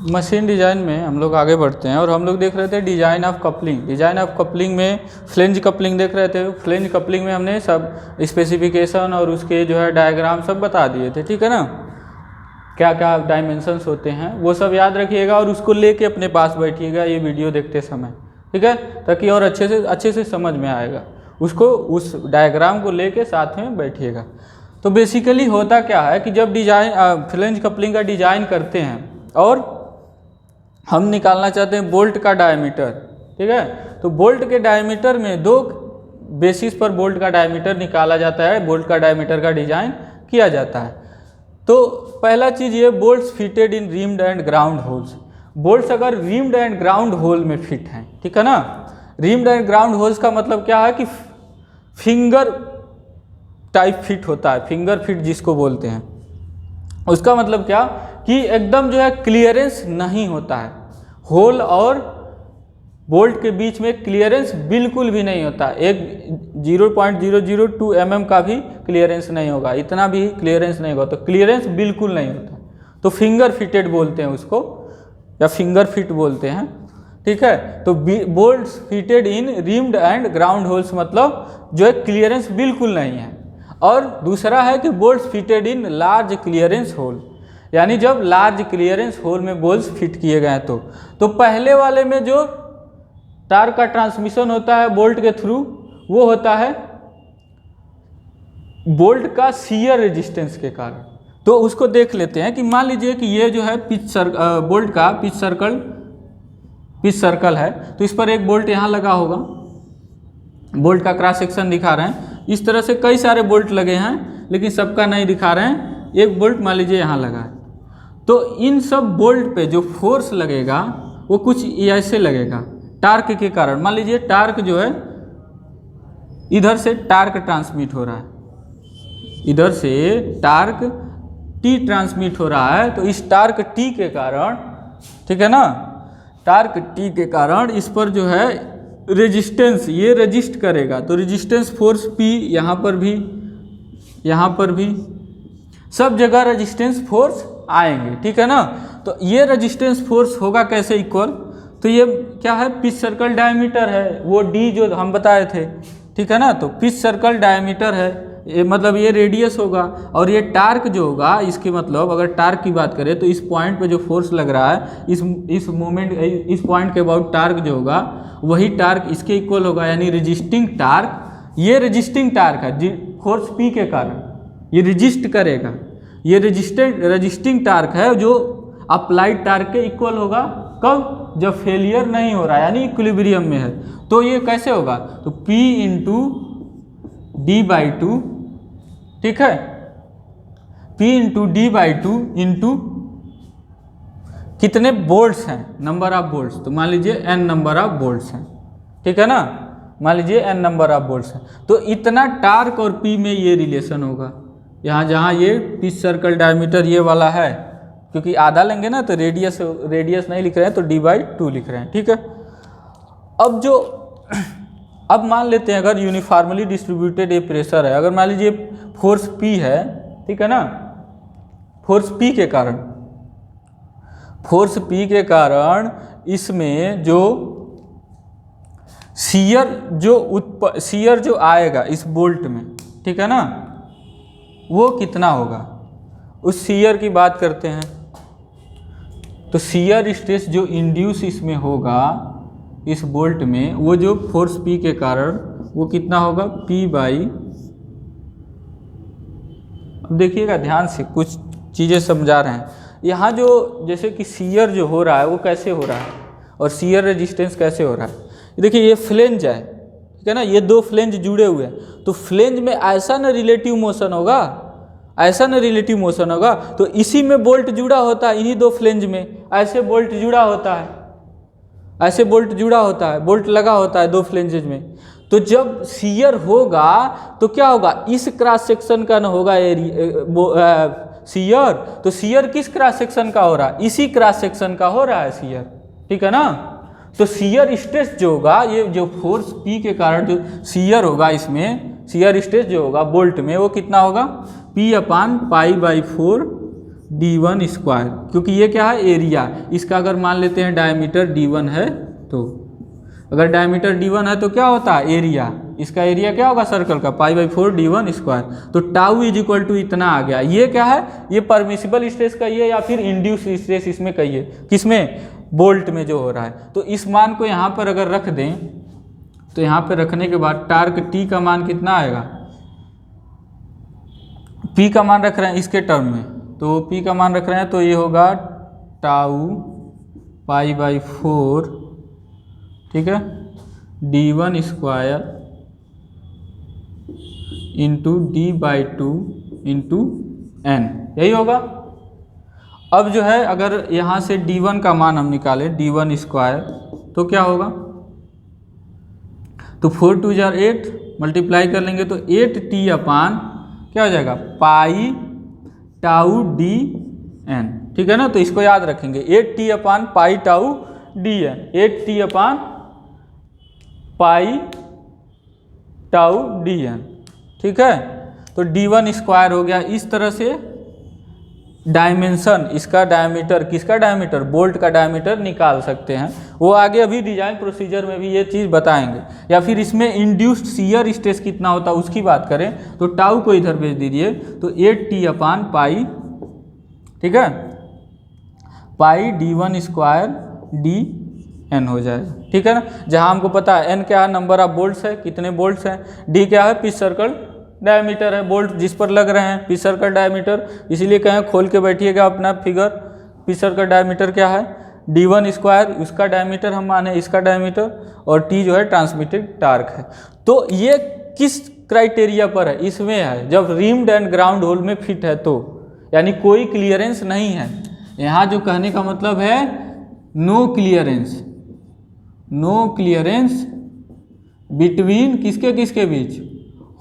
Machine design में हम लोग आगे बढ़ते हैं और हम लोग देख रहे थे design of coupling. Design of coupling में फ्लेंज कपलिंग देख रहे थे। फ्लेंज कपलिंग में हमने सब स्पेसिफिकेशन और उसके जो है डायग्राम सब बता दिए थे, ठीक है ना। क्या क्या डायमेंशंस होते हैं वो सब याद रखिएगा और उसको लेके अपने पास बैठिएगा ये वीडियो देखते समय, ठीक है, ताकि और अच्छे से समझ में आएगा। उसको उस डायग्राम को लेके साथ में बैठिएगा। तो बेसिकली होता क्या है कि जब डिज़ाइन फ्लेंज कपलिंग का डिज़ाइन करते हैं और हम निकालना चाहते हैं बोल्ट का डायमीटर, ठीक है, तो बोल्ट के डायमीटर में दो बेसिस पर बोल्ट का डायमीटर निकाला जाता है, बोल्ट का डायमीटर का डिज़ाइन किया जाता है। तो पहला चीज़ ये bolts fitted in reamed and ground holes. Bolts अगर रिम्ड एंड ग्राउंड होल में फिट हैं, ठीक है ना। रिम्ड एंड ग्राउंड होल्स का मतलब क्या है कि फिंगर टाइप फिट होता है, फिंगर फिट जिसको बोलते हैं। उसका मतलब क्या कि एकदम जो है क्लियरेंस नहीं होता है, होल और बोल्ट के बीच में क्लियरेंस बिल्कुल भी नहीं होता। एक 0.002 mm का भी क्लियरेंस नहीं होगा, इतना भी क्लियरेंस नहीं होगा, तो क्लियरेंस बिल्कुल नहीं होता। तो फिंगर फिटेड बोलते हैं उसको, या फिंगर फिट बोलते हैं, ठीक है। तो bolts fitted in reamed and ground holes मतलब जो है क्लियरेंस बिल्कुल नहीं है। और दूसरा है कि bolts fitted in large clearance hole, यानी जब लार्ज क्लियरेंस होल में बोल्ट्स फिट किए गए हैं तो पहले वाले में जो टार्क का ट्रांसमिशन होता है बोल्ट के थ्रू वो होता है बोल्ट का शियर रेजिस्टेंस के कारण। तो उसको देख लेते हैं कि मान लीजिए कि ये जो है बोल्ट का पिच सर्कल है, तो इस पर एक बोल्ट यहाँ लगा होगा, बोल्ट का क्रॉस सेक्शन दिखा रहे हैं। इस तरह से कई सारे बोल्ट लगे हैं लेकिन सबका नहीं दिखा रहे हैं। एक बोल्ट मान लीजिए यहाँ लगा है, तो इन सब बोल्ट पे जो फोर्स लगेगा वो कुछ ऐसे लगेगा टार्क के कारण। मान लीजिए टार्क जो है इधर से टार्क ट्रांसमिट हो रहा है, इधर से टार्क टी ट्रांसमिट हो रहा है, तो इस टार्क टी के कारण, ठीक है ना, टार्क टी के कारण इस पर जो है रेजिस्टेंस ये रजिस्ट करेगा। तो रेजिस्टेंस फोर्स पी यहाँ पर भी सब जगह रेजिस्टेंस फोर्स आएंगे, ठीक है ना। तो ये रेजिस्टेंस फोर्स होगा कैसे इक्वल, तो ये क्या है, पिच सर्कल डायमीटर है, वो डी जो हम बताए थे, ठीक है ना। तो पिच सर्कल डायमीटर है, ये मतलब ये रेडियस होगा, और ये टार्क जो होगा, इसके मतलब अगर टार्क की बात करें तो इस पॉइंट पे जो फोर्स लग रहा है, इस मोमेंट इस पॉइंट के अबाउट टार्क जो होगा वही टार्क इसके इक्वल होगा, यानी रेजिस्टिंग टार्क। ये रेजिस्टिंग टार्क है फोर्स पी के कारण ये रेजिस्ट करेगा, ये रेजिस्टिंग टार्क है जो अप्लाइड टार्क के इक्वल होगा। कब, जब फेलियर नहीं हो रहा है यानी इक्विलिब्रियम में है। तो ये कैसे होगा, तो P इंटू D/2, ठीक है, P इंटू D/2 इंटू कितने बोल्ट्स हैं, नंबर ऑफ बोल्ट्स, तो मान लीजिए n नंबर ऑफ बोल्ट्स हैं, ठीक है ना, मान लीजिए n नंबर ऑफ बोल्ट्स हैं। तो इतना टार्क और P में ये रिलेशन होगा। यहाँ जहाँ ये पिच सर्कल डायमीटर ये वाला है, क्योंकि आधा लेंगे ना तो रेडियस नहीं लिख रहे हैं, तो D/2 लिख रहे हैं, ठीक है। अब मान लेते हैं अगर यूनिफॉर्मली डिस्ट्रीब्यूटेड ये प्रेशर है, अगर मान लीजिए फोर्स P है, ठीक है ना, फोर्स P के कारण इसमें जो शियर जो आएगा इस बोल्ट में, ठीक है ना, वो कितना होगा, उस शियर की बात करते हैं। तो शियर स्ट्रेस जो इंड्यूस इसमें होगा इस बोल्ट में, वो जो फोर्स P के कारण वो कितना होगा, P/, अब देखिएगा ध्यान से, कुछ चीज़ें समझा रहे हैं यहाँ। जो जैसे कि शियर जो हो रहा है वो कैसे हो रहा है और शियर रेजिस्टेंस कैसे हो रहा है। देखिए ये फ्लेंज है, ठीक है ना, ये दो फ्लेंज जुड़े हुए हैं, तो फ्लेंज में ऐसा न रिलेटिव मोशन होगा, तो इसी में बोल्ट जुड़ा होता है, इन्हीं दो फ्लेंज में ऐसे बोल्ट जुड़ा होता है, बोल्ट लगा होता है दो फ्लेंजेज में। तो जब शियर होगा तो क्या होगा, इस क्रॉस सेक्शन का न होगा शियर, तो शियर किस क्रॉस सेक्शन का हो रहा है, इसी क्रॉस सेक्शन का हो रहा है शियर, ठीक है ना। तो शियर स्ट्रेस जो होगा, ये जो फोर्स P के कारण जो शियर होगा, इसमें शियर स्ट्रेस जो होगा बोल्ट में वो कितना होगा, P/π/4 d1 स्क्वायर, क्योंकि ये क्या है एरिया, इसका अगर मान लेते हैं डायमीटर d1 है, तो अगर डायमीटर d1 है तो क्या होता है एरिया, इसका एरिया क्या होगा सर्कल का π/4 d1 स्क्वायर। तो टाउ इज इक्वल टू इतना आ गया। ये क्या है, ये परमिसिबल स्ट्रेस कहिए या फिर इंड्यूस स्ट्रेस इसमें कहिए, किसमें, बोल्ट में जो हो रहा है। तो इस मान को यहाँ पर अगर रख दें तो यहाँ पर रखने के बाद टार्क टी का मान कितना आएगा, पी का मान रख रहे हैं इसके टर्म में, तो पी का मान रख रहे हैं तो ये होगा टाउ π/4, ठीक है, d1 square into d/2 into n, यही होगा। अब जो है अगर यहाँ से d1 का मान हम निकालें d1 स्क्वायर तो क्या होगा, तो 4 2 जार 8 मल्टीप्लाई कर लेंगे तो 8t अपान क्या हो जाएगा पाई टाउ डी एन, ठीक है ना। तो इसको याद रखेंगे 8t अपान पाई टाउ डी एन, 8t अपान पाई टाउ डी एन, ठीक है। तो d1 स्क्वायर हो गया। इस तरह से डायमेंशन, इसका डायमीटर, किसका डायमीटर, बोल्ट का डायमीटर निकाल सकते हैं। वो आगे अभी डिजाइन प्रोसीजर में भी ये चीज़ बताएंगे। या फिर इसमें इंड्यूस्ड शियर स्ट्रेस कितना होता है उसकी बात करें तो टाउ को इधर भेज दीजिए तो 8t अपान पाई, ठीक है, पाई d1 स्क्वायर डी एन हो जाएगा, ठीक है ना। जहाँ हमको पता है n क्या है, नंबर ऑफ बोल्ट्स है, कितने बोल्ट्स हैं, d क्या है, पिच सर्कल डायमीटर है, बोल्ट जिस पर लग रहे हैं, पिच सर्कल डायमीटर, इसीलिए कहें खोल के बैठिएगा अपना फिगर, पिच सर्कल डायमीटर क्या है, d1 स्क्वायर, उसका डायमीटर हम माने इसका डायमीटर, और t जो है ट्रांसमिटेड टार्क है। तो ये किस क्राइटेरिया पर है, इसमें है जब रिम्ड एंड ग्राउंड होल में फिट है तो, यानी कोई क्लियरेंस नहीं है। यहाँ जो कहने का मतलब है no clearance, no clearance between किसके किसके बीच,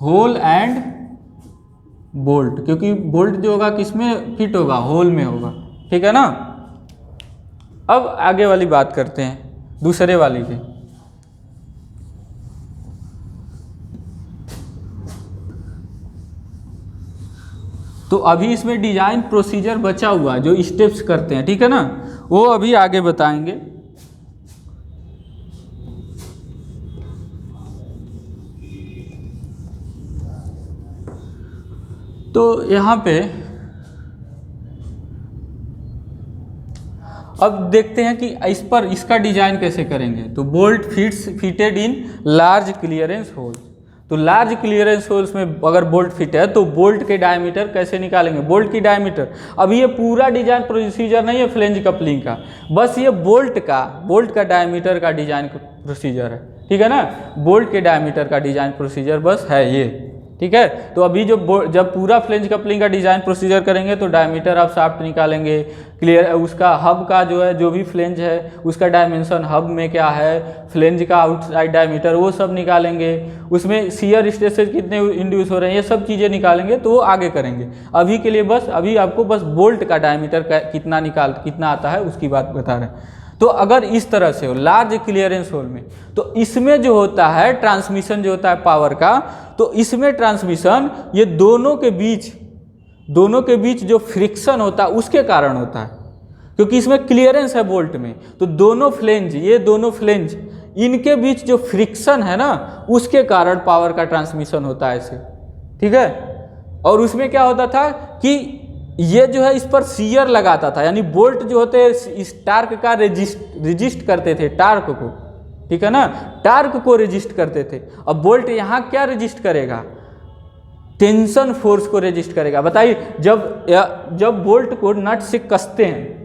होल एंड बोल्ट, क्योंकि बोल्ट जो होगा किसमें फिट होगा, होल में होगा, ठीक है ना। अब आगे वाली बात करते हैं, दूसरे वाली की। तो अभी इसमें डिजाइन प्रोसीजर बचा हुआ जो स्टेप्स करते हैं, ठीक है ना, वो अभी आगे बताएंगे। तो यहाँ पे अब देखते हैं कि इस पर इसका डिजाइन कैसे करेंगे। तो bolt fitted in large clearance hole, तो लार्ज क्लियरेंस होल्स में अगर बोल्ट फिट है तो बोल्ट के डायमीटर कैसे निकालेंगे, बोल्ट की डायमीटर। अब ये पूरा डिजाइन प्रोसीजर नहीं है फ्लेंज कपलिंग का, बस ये बोल्ट का डायमीटर का डिजाइन प्रोसीजर है, ठीक है ना। बोल्ट के डायमीटर का डिजाइन प्रोसीजर बस है ये, ठीक है। तो अभी जब पूरा फ्लेंज कपलिंग का डिजाइन प्रोसीजर करेंगे तो डायमीटर ऑफ शाफ्ट निकालेंगे, क्लियर, उसका हब का जो है, जो भी फ्लेंज है उसका डायमेंशन, हब में क्या है, फ्लेंज का आउटसाइड डायमीटर, वो सब निकालेंगे। उसमें शियर स्ट्रेसेस कितने इंड्यूस हो रहे हैं ये सब चीज़ें निकालेंगे, तो वो आगे करेंगे। अभी के लिए बस, अभी आपको बस बोल्ट का डायमीटर कितना आता है उसकी बात बता रहे हैं। तो अगर इस तरह से हो लार्ज क्लियरेंस होल में, तो इसमें जो होता है ट्रांसमिशन जो होता है पावर का, तो इसमें ट्रांसमिशन ये दोनों के बीच जो फ्रिक्शन होता है उसके कारण होता है, क्योंकि इसमें क्लियरेंस है बोल्ट में। तो ये दोनों फ्लेंज इनके बीच जो फ्रिक्शन है ना, उसके कारण पावर का ट्रांसमिशन होता है ऐसे, ठीक है। और उसमें क्या होता था कि ये जो है इस पर शियर लगाता था, यानी बोल्ट जो होते हैं इस टार्क का रेजिस्ट करते थे टार्क को, ठीक है ना, टार्क को रेजिस्ट करते थे। अब बोल्ट यहाँ क्या रेजिस्ट करेगा, टेंशन फोर्स को रेजिस्ट करेगा। बताइए, जब बोल्ट को नट से कसते हैं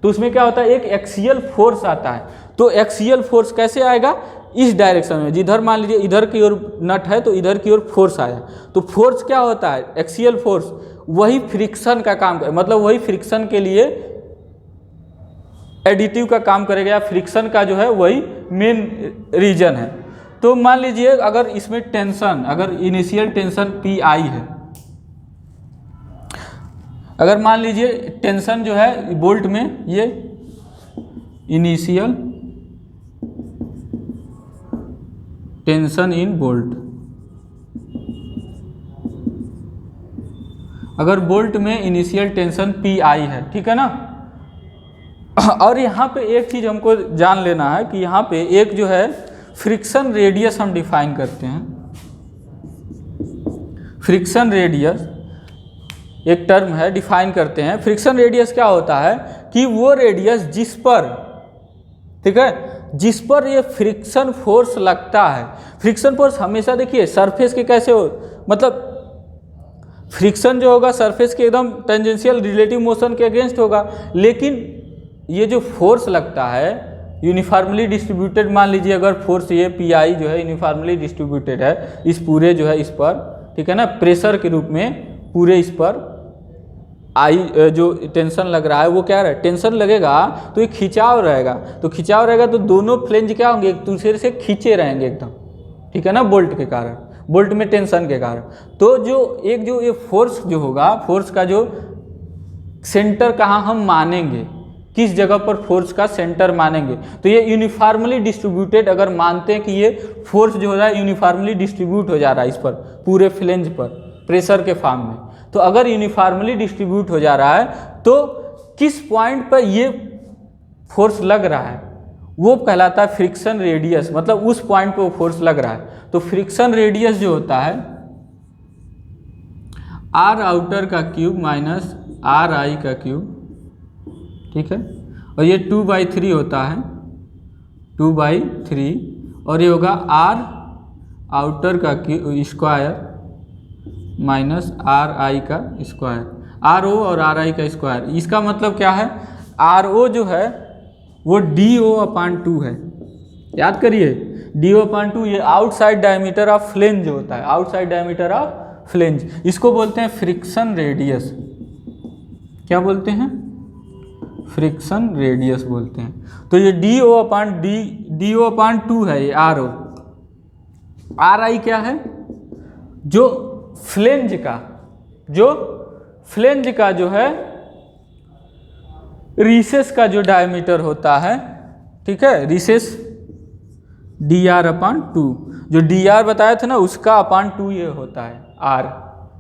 तो उसमें क्या होता है, एक एक्सियल फोर्स आता है। तो एक्सियल फोर्स कैसे आएगा, इस डायरेक्शन में, जिधर मान लीजिए इधर की ओर नट है तो इधर की ओर फोर्स आया। तो फोर्स क्या होता है, एक्सियल फोर्स, वही फ्रिक्शन का काम करे, मतलब वही फ्रिक्शन के लिए एडिटिव का काम करेगा, या फ्रिक्शन का जो है वही मेन रीजन है। तो मान लीजिए अगर इसमें टेंशन, अगर इनिशियल टेंशन PI है, अगर मान लीजिए टेंशन जो है बोल्ट में, ये इनिशियल टेंशन इन बोल्ट, अगर बोल्ट में इनिशियल टेंशन पी आई है, ठीक है ना। और यहाँ पे एक चीज़ हमको जान लेना है कि यहाँ पे एक जो है फ्रिक्शन रेडियस हम डिफाइन करते हैं। फ्रिक्शन रेडियस एक टर्म है, डिफाइन करते हैं। फ्रिक्शन रेडियस क्या होता है कि वो रेडियस जिस पर, ठीक है, जिस पर ये फ्रिक्शन फोर्स लगता है। फ्रिक्शन फोर्स हमेशा देखिए सरफेस के कैसे हो, मतलब फ्रिक्शन जो होगा सरफेस के एकदम टेंजेंशियल रिलेटिव मोशन के अगेंस्ट होगा, लेकिन ये जो फोर्स लगता है यूनिफॉर्मली डिस्ट्रीब्यूटेड, मान लीजिए अगर फोर्स ये पी आई जो है यूनिफॉर्मली डिस्ट्रीब्यूटेड है इस पूरे जो है इस पर, ठीक है ना, प्रेशर के रूप में पूरे इस पर आई जो टेंशन लग रहा है वो क्या है, टेंशन लगेगा तो ये खिंचाव रहेगा, तो खिंचाव रहेगा तो दोनों फ्लेंज क्या होंगे, एक दूसरे से खींचे रहेंगे एकदम, ठीक है ना, बोल्ट के कारण, बोल्ट में टेंशन के कारण। तो जो एक जो ये फोर्स जो होगा, फोर्स का जो सेंटर कहाँ हम मानेंगे, किस जगह पर फोर्स का सेंटर मानेंगे, तो ये यूनिफॉर्मली डिस्ट्रीब्यूटेड अगर मानते हैं कि ये फोर्स जो हो रहा है यूनिफॉर्मली डिस्ट्रीब्यूट हो जा रहा है इस पर पूरे फ्लेंज पर प्रेशर के फॉर्म में, तो अगर यूनिफॉर्मली डिस्ट्रीब्यूट हो जा रहा है तो किस पॉइंट पर ये फोर्स लग रहा है वो कहलाता है फ्रिक्शन रेडियस, मतलब उस पॉइंट पर वो फोर्स लग रहा है। तो फ्रिक्शन रेडियस जो होता है आर आउटर का क्यूब माइनस आर आई का क्यूब, ठीक है, और ये 2/3 होता है, 2/3, और ये होगा आर आउटर का स्क्वायर माइनस आर आई का स्क्वायर, आर ओ और आर आई का स्क्वायर। इसका मतलब क्या है, आर ओ जो है वो डी ओ अपान 2 है, याद करिए डी ओ अपान 2, ये आउटसाइड डायमीटर ऑफ फ्लेंज होता है, आउटसाइड डायमीटर ऑफ फ्लेंज, इसको बोलते हैं फ्रिक्शन रेडियस। क्या बोलते हैं, फ्रिक्शन रेडियस बोलते हैं। तो ये डी ओ अपान 2 है, ये आर ओ। आर आई क्या है, जो फ्लेंज का जो है रिसेस का जो डायमीटर होता है, ठीक है, रिसेस डी आर अपान 2, जो डी आर बताया था ना उसका अपान 2 ये होता है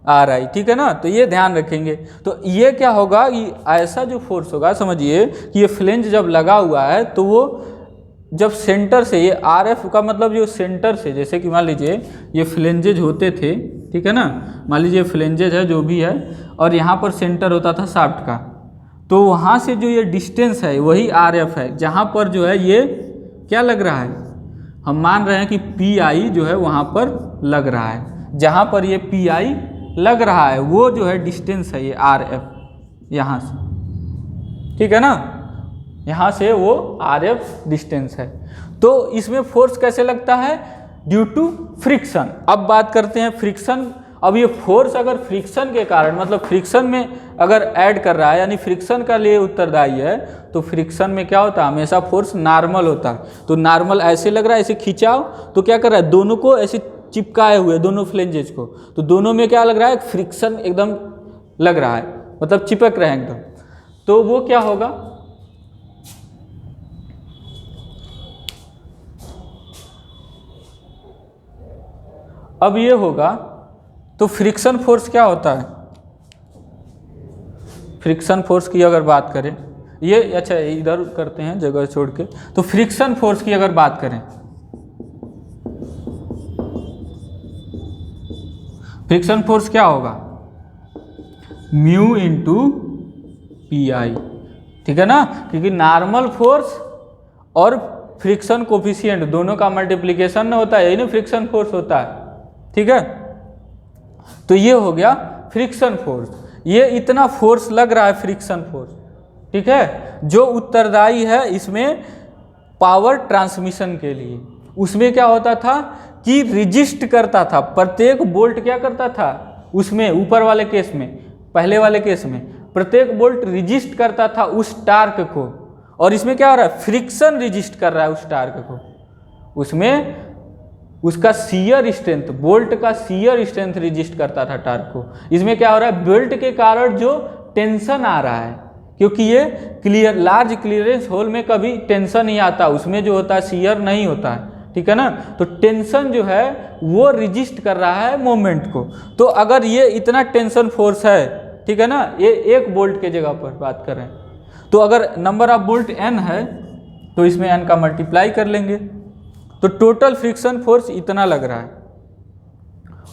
आर आई, ठीक है ना। तो ये ध्यान रखेंगे। तो ये क्या होगा, ये ऐसा जो फोर्स होगा, समझिए कि ये फ्लेंज जब लगा हुआ है तो वो जब सेंटर से, ये आर एफ का मतलब जो सेंटर से, जैसे कि मान लीजिए ये फ्लेंजेज होते थे, ठीक है ना, मान लीजिए फ्लेंजेज है जो भी है, और यहाँ पर सेंटर होता था शाफ्ट का, तो वहाँ से जो ये डिस्टेंस है वही आर एफ है, जहाँ पर जो है ये क्या लग रहा है, हम मान रहे हैं कि पी आई जो है वहाँ पर लग रहा है, जहाँ पर ये पी आई लग रहा है वो जो है डिस्टेंस है ये आर एफ, यहाँ से, ठीक है ना, यहाँ से वो आर एफ डिस्टेंस है। तो इसमें फोर्स कैसे लगता है, ड्यू टू फ्रिक्शन। अब बात करते हैं फ्रिक्शन। अब ये फोर्स अगर फ्रिक्शन के कारण, मतलब फ्रिक्शन में अगर ऐड कर रहा है, यानी फ्रिक्शन का लिए उत्तरदायी है, तो फ्रिक्शन में क्या होता है, हमेशा फोर्स नॉर्मल होता है। तो नॉर्मल ऐसे लग रहा है, ऐसे खिंचाव, तो क्या कर रहा है, दोनों को ऐसे चिपकाए हुए, दोनों फ्लेंजेज को, तो दोनों में क्या लग रहा है, फ्रिक्शन एकदम लग रहा है, मतलब चिपक रहे हैं एकदम। तो वो क्या होगा, अब ये होगा, तो फ्रिक्शन फोर्स क्या होता है, फ्रिक्शन फोर्स की अगर बात करें, ये अच्छा इधर करते हैं जगह छोड़ के, तो फ्रिक्शन फोर्स की अगर बात करें, फ्रिक्शन फोर्स क्या होगा, म्यू इंटू पी आई, ठीक है ना, क्योंकि नॉर्मल फोर्स और फ्रिक्शन कोफिशिएंट दोनों का मल्टीप्लिकेशन होता है, यही ना फ्रिक्शन फोर्स होता है, ठीक है। तो ये हो गया फ्रिक्शन फोर्स, ये इतना फोर्स लग रहा है फ्रिक्शन फोर्स, ठीक है, जो उत्तरदायी है इसमें पावर ट्रांसमिशन के लिए। उसमें क्या होता था कि रिजिस्ट करता था, प्रत्येक बोल्ट क्या करता था उसमें, ऊपर वाले केस में, पहले वाले केस में प्रत्येक बोल्ट रिजिस्ट करता था उस टार्क को, और इसमें क्या हो रहा है, फ्रिक्शन रिजिस्ट कर रहा है उस टार्क को, उसमें उसका शियर स्ट्रेंथ, बोल्ट का शियर स्ट्रेंथ रिजिस्ट करता था टार्क को। इसमें क्या हो रहा है, बोल्ट के कारण जो टेंशन आ रहा है, क्योंकि ये लार्ज क्लियरेंस होल में कभी टेंशन नहीं आता, उसमें जो होता है शियर नहीं होता है, ठीक है ना, तो टेंशन जो है वो रिजिस्ट कर रहा है मोमेंट को। तो अगर ये इतना टेंशन फोर्स है ठीक है ना, ये 1 बोल्ट के जगह पर बात कर रहे हैं। तो अगर नंबर ऑफ बोल्ट n है तो इसमें n का मल्टीप्लाई कर लेंगे, तो टोटल फ्रिक्शन फोर्स इतना लग रहा है।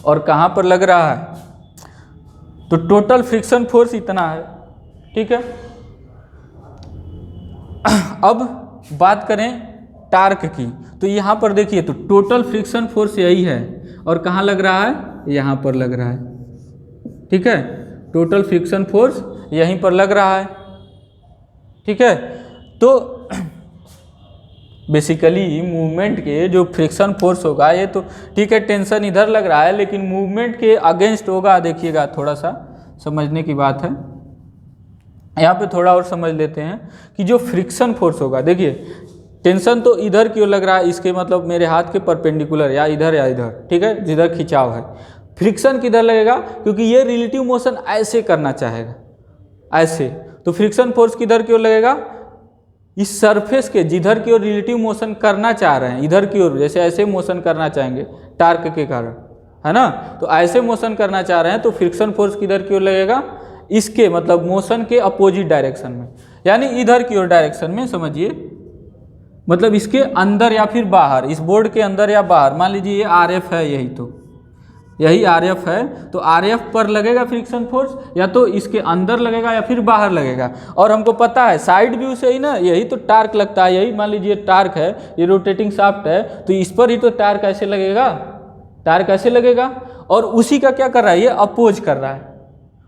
और कहाँ पर लग रहा है, तो टोटल फ्रिक्शन फोर्स इतना है, ठीक है। अब बात करें टार्क की, तो यहाँ पर देखिए तो टोटल फ्रिक्शन फोर्स यही है और कहाँ लग रहा है, यहाँ पर लग रहा है, ठीक है। टोटल फ्रिक्शन फोर्स यहीं पर लग रहा है, ठीक है। तो बेसिकली मूवमेंट के जो फ्रिक्शन फोर्स होगा ये तो ठीक है, टेंशन इधर लग रहा है लेकिन मूवमेंट के अगेंस्ट होगा। देखिएगा थोड़ा सा समझने की बात है, यहाँ पे थोड़ा और समझ लेते हैं कि जो फ्रिक्शन फोर्स होगा, देखिए टेंशन तो इधर क्यों लग रहा है, इसके मतलब मेरे हाथ के परपेंडिकुलर या इधर, ठीक है, जिधर खिंचाव है। फ्रिक्शन किधर लगेगा, क्योंकि ये रिलेटिव मोशन ऐसे करना चाहेगा, ऐसे, तो फ्रिक्शन फोर्स किधर क्यों लगेगा, इस सरफेस के जिधर की ओर रिलेटिव मोशन करना चाह रहे हैं, इधर की ओर जैसे ऐसे मोशन करना चाहेंगे टार्क के कारण, है ना, तो ऐसे मोशन करना चाह रहे हैं तो फ्रिक्शन फोर्स किधर की ओर लगेगा, इसके मतलब मोशन के अपोजिट डायरेक्शन में, यानी इधर की ओर डायरेक्शन में समझिए, मतलब इसके अंदर या फिर बाहर, इस बोर्ड के अंदर या बाहर। मान लीजिए ये RF है, यही RF है, तो RF पर लगेगा फ्रिक्शन फोर्स, या तो इसके अंदर लगेगा या फिर बाहर लगेगा। और हमको पता है साइड व्यू से ही ना यही तो टार्क लगता है, यही मान लीजिए टार्क है, ये रोटेटिंग शाफ्ट है, तो इस पर ही तो टार्क ऐसे लगेगा, टार्क ऐसे लगेगा। और उसी का क्या कर रहा है, ये अपोज कर रहा है,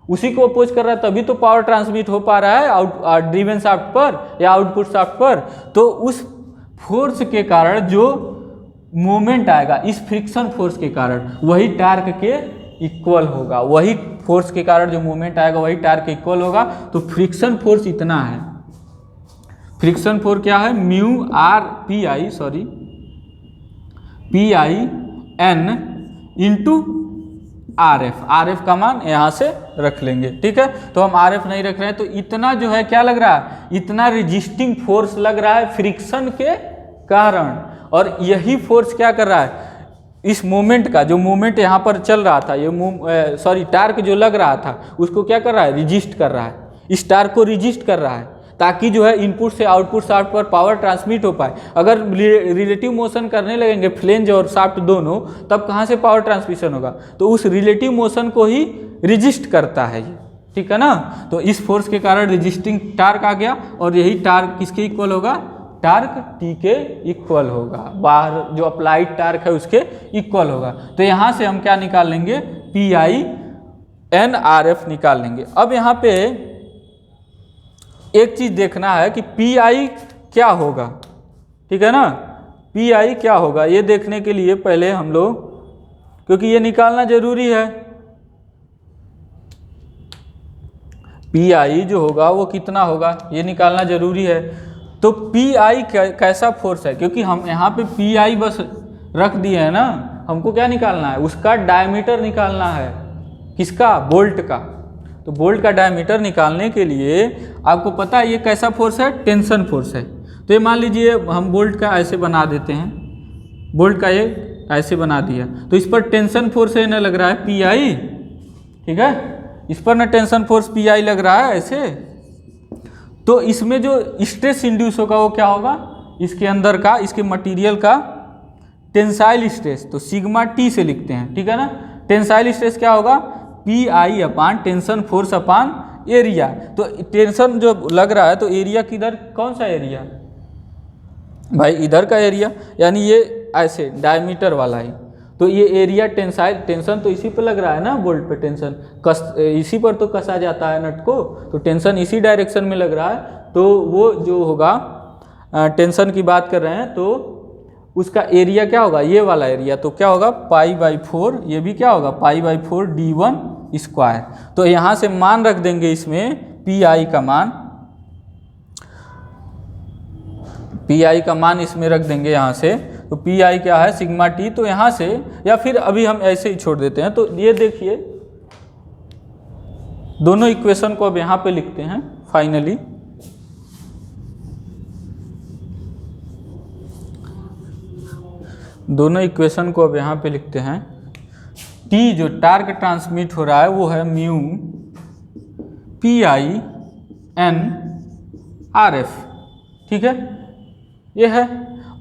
उसी को अपोज कर रहा है, तभी तो पावर ट्रांसमिट हो पा रहा है ड्रिवन शाफ्ट पर या आउटपुट शाफ्ट पर। तो उस फोर्स के कारण जो मोमेंट आएगा इस फ्रिक्शन फोर्स के कारण, वही टार्क के इक्वल होगा, वही फोर्स के कारण जो मोमेंट आएगा वही टार्क के इक्वल होगा। तो फ्रिक्शन फोर्स इतना है, फ्रिक्शन फोर्स क्या है, mu R P I N into RF का मान यहाँ से रख लेंगे, ठीक है। तो हम RF नहीं रख रहे हैं, तो इतना जो है क्या लग रहा है, इतना रेजिस्टिंग फोर्स लग रहा है फ्रिक्शन के कारण। और यही फोर्स क्या कर रहा है, इस मोमेंट का जो मोमेंट यहाँ पर चल रहा था, ये टार्क जो लग रहा था उसको क्या कर रहा है, रिजिस्ट कर रहा है, इस टार्क को रिजिस्ट कर रहा है, ताकि जो है इनपुट से आउटपुट शाफ्ट पर पावर ट्रांसमिट हो पाए। अगर रिलेटिव मोशन करने लगेंगे फ्लेंज और शाफ्ट दोनों, तब कहाँ से पावर ट्रांसमिशन होगा, तो उस रिलेटिव मोशन को ही रिजिस्ट करता है ये, ठीक है ना। तो इस फोर्स के कारण रेजिस्टिंग टार्क आ गया, और यही टार्क किसके इक्वल होगा, टार्क T के इक्वल होगा, बाहर जो अप्लाइड टार्क है उसके इक्वल होगा। तो यहाँ से हम क्या निकाल लेंगे, PI/N/RF निकाल लेंगे। अब यहाँ पे एक चीज़ देखना है कि PI क्या होगा, ठीक है ना, PI क्या होगा, ये देखने के लिए पहले हम लोग, क्योंकि ये निकालना जरूरी है, PI जो होगा वो कितना होगा ये निकालना जरूरी है। तो PI कैसा फोर्स है, क्योंकि हम यहाँ पे PI बस रख दिए है ना, हमको क्या निकालना है, उसका डायमीटर निकालना है, किसका, बोल्ट का। तो बोल्ट का डायमीटर निकालने के लिए आपको पता है ये कैसा फोर्स है, टेंशन फोर्स है। तो ये मान लीजिए हम बोल्ट का ऐसे बना देते हैं, बोल्ट का ये ऐसे बना दिया, तो इस पर टेंशन फोर्स है ना लग रहा है PI, ठीक है, इस पर ना टेंशन फोर्स PI लग रहा है ऐसे। तो इसमें जो स्ट्रेस इंड्यूस होगा वो क्या होगा, इसके अंदर का, इसके मटेरियल का टेंसाइल स्ट्रेस, तो सिग्मा T से लिखते हैं, ठीक है ना। टेंसाइल स्ट्रेस क्या होगा, PI अपान टेंशन फोर्स अपान एरिया। तो टेंशन जो लग रहा है तो एरिया किधर, कौन सा एरिया भाई, इधर का एरिया, यानी ये ऐसे डायमीटर वाला ही, तो ये एरिया टेंसाइल, टेंशन तो इसी पर लग रहा है ना, बोल्ट पे टेंशन इसी पर तो कसा जाता है नट को, तो टेंशन इसी डायरेक्शन में लग रहा है। तो वो जो होगा टेंशन की बात कर रहे हैं, तो उसका एरिया क्या होगा, ये वाला एरिया, तो क्या होगा π/4, ये भी क्या होगा π/4 d1²। तो यहाँ से मान रख देंगे इसमें PI का मान, PI का मान इसमें रख देंगे यहाँ से। तो PI क्या है, सिग्मा T। तो यहाँ से, या फिर अभी हम ऐसे ही छोड़ देते हैं। तो ये देखिए दोनों इक्वेशन को अब यहाँ पे लिखते हैं फाइनली। दोनों इक्वेशन को अब यहाँ पे लिखते हैं। T जो टार्क ट्रांसमिट हो रहा है वो है म्यू PI/NRF, ठीक है, ये है।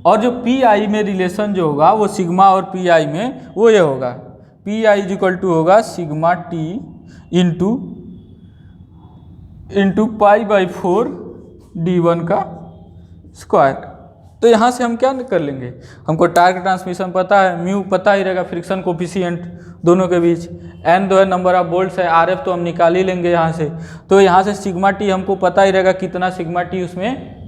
और जो PI में रिलेशन जो होगा वो सिग्मा और PI में वो ये होगा, PI = होगा सिग्मा T इंटू π/4 d1 का स्क्वायर। तो यहाँ से हम क्या कर लेंगे, हमको टार्क ट्रांसमिशन पता है, म्यू पता ही रहेगा, फ्रिक्शन कोफिशिएंट दोनों के बीच, n जो है नंबर ऑफ बोल्ट्स है, RF तो हम निकाल ही लेंगे यहाँ से। तो यहाँ से सिग्मा T हमको पता ही रहेगा कितना सिग्मा T उसमें,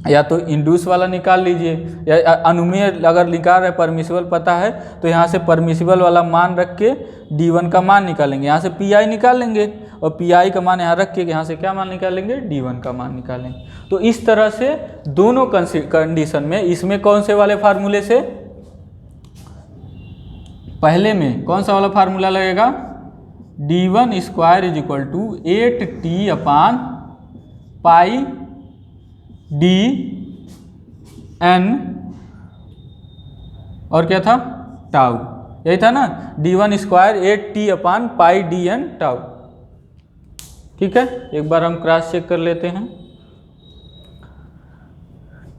या तो इंड्यूस वाला निकाल लीजिए या अनुमेय अगर निकाल रहे परमिसिबल पता है तो यहाँ से परमिसिबल वाला मान रख के d1 का मान निकालेंगे, यहाँ से PI निकाल लेंगे और PI का मान यहाँ रख के यहाँ से क्या मान निकालेंगे, d1 का मान निकालेंगे। तो इस तरह से दोनों कंडीशन में, इसमें कौन से वाले फार्मूले से, पहले में कौन सा वाला फार्मूला लगेगा, d1² = 8t/πdn और क्या था, टाउ, यही था ना, d1² 8t/πdn टाउ। ठीक है, एक बार हम क्रॉस चेक कर लेते हैं।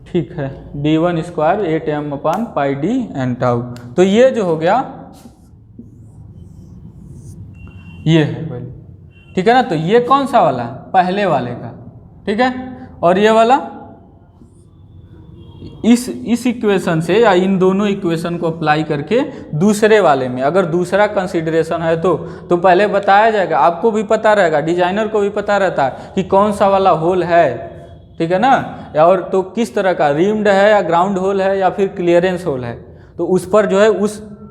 ठीक है, d1² 8m/πdn टाउ। तो ये जो हो गया ये है वैल्यू, ठीक है ना। तो ये कौन सा वाला, पहले वाले का, ठीक है। और ये वाला इस इक्वेशन से या इन दोनों इक्वेशन को अप्लाई करके दूसरे वाले में अगर दूसरा कंसीडरेशन है तो पहले बताया जाएगा, आपको भी पता रहेगा, डिजाइनर को भी पता रहता है कि कौन सा वाला होल है, ठीक है ना, और तो किस तरह का, रिम्ड है या ग्राउंड होल है या फिर क्लियरेंस होल है। तो उस पर जो है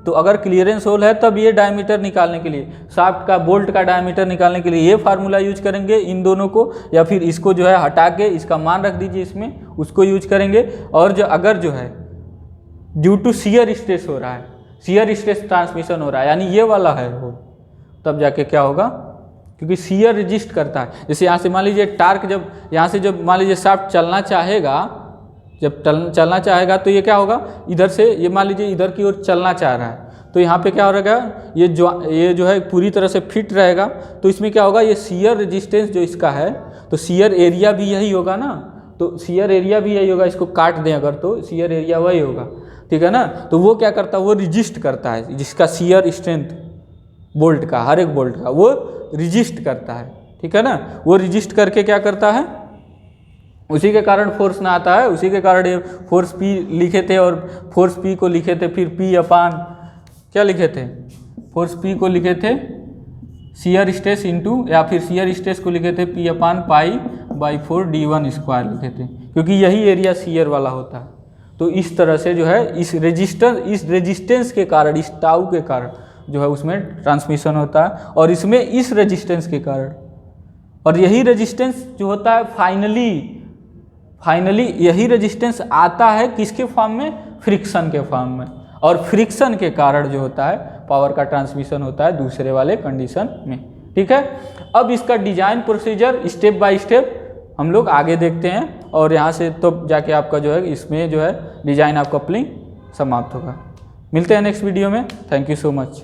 तो अगर क्लियरेंस होल है तब ये डायमीटर निकालने के लिए, शाफ्ट का बोल्ट का डायमीटर निकालने के लिए ये फार्मूला यूज करेंगे इन दोनों को, या फिर इसको जो है हटा के इसका मान रख दीजिए इसमें, उसको यूज करेंगे। और जो अगर जो है ड्यू टू शियर स्ट्रेस हो रहा है, शियर स्ट्रेस ट्रांसमिशन हो रहा है, यानी ये वाला है होल, तब जाके क्या होगा, क्योंकि शियर रेजिस्ट करता है। जैसे यहाँ से मान लीजिए टार्क जब यहाँ से जब मान लीजिए शाफ्ट चलना चाहेगा, जब चलना चाहेगा तो ये क्या होगा, इधर से ये मान लीजिए इधर की ओर चलना चाह रहा है, तो यहाँ पे क्या हो रहेगा, ये जो है पूरी तरह से फिट रहेगा। तो इसमें क्या होगा, ये शियर रेजिस्टेंस जो इसका है, तो शियर एरिया भी यही होगा ना, तो शियर एरिया भी यही होगा, इसको काट दें अगर तो शियर एरिया वही होगा, ठीक है ना। तो वो क्या करता है, वो रेजिस्ट करता है, जिसका शियर स्ट्रेंथ बोल्ट का, हर एक बोल्ट का वो रेजिस्ट करता है, ठीक है ना। वो रेजिस्ट करके क्या करता है, उसी के कारण फोर्स ना आता है, उसी के कारण ये फोर्स P लिखे थे, और फोर्स P को लिखे थे फिर P अपान क्या लिखे थे, फोर्स P को लिखे थे शियर स्ट्रेस इंटू, या फिर शियर स्ट्रेस को लिखे थे P/π/4 d1² लिखे थे, क्योंकि यही एरिया शियर वाला होता है। तो इस तरह से जो है इस रेजिस्टेंस के कारण, इस टाउ के कारण जो है उसमें ट्रांसमिशन होता है, और इसमें इस रेजिस्टेंस के कारण, और यही रेजिस्टेंस जो होता है फाइनली यही रेजिस्टेंस आता है किसके फॉर्म में, फ्रिक्शन के फॉर्म में, और फ्रिक्शन के कारण जो होता है पावर का ट्रांसमिशन होता है दूसरे वाले कंडीशन में, ठीक है। अब इसका design procedure step by step हम लोग आगे देखते हैं, और यहाँ से तो जाके आपका जो है इसमें जो है डिजाइन ऑफ कपलिंग समाप्त होगा। मिलते हैं नेक्स्ट वीडियो में, थैंक यू सो मच।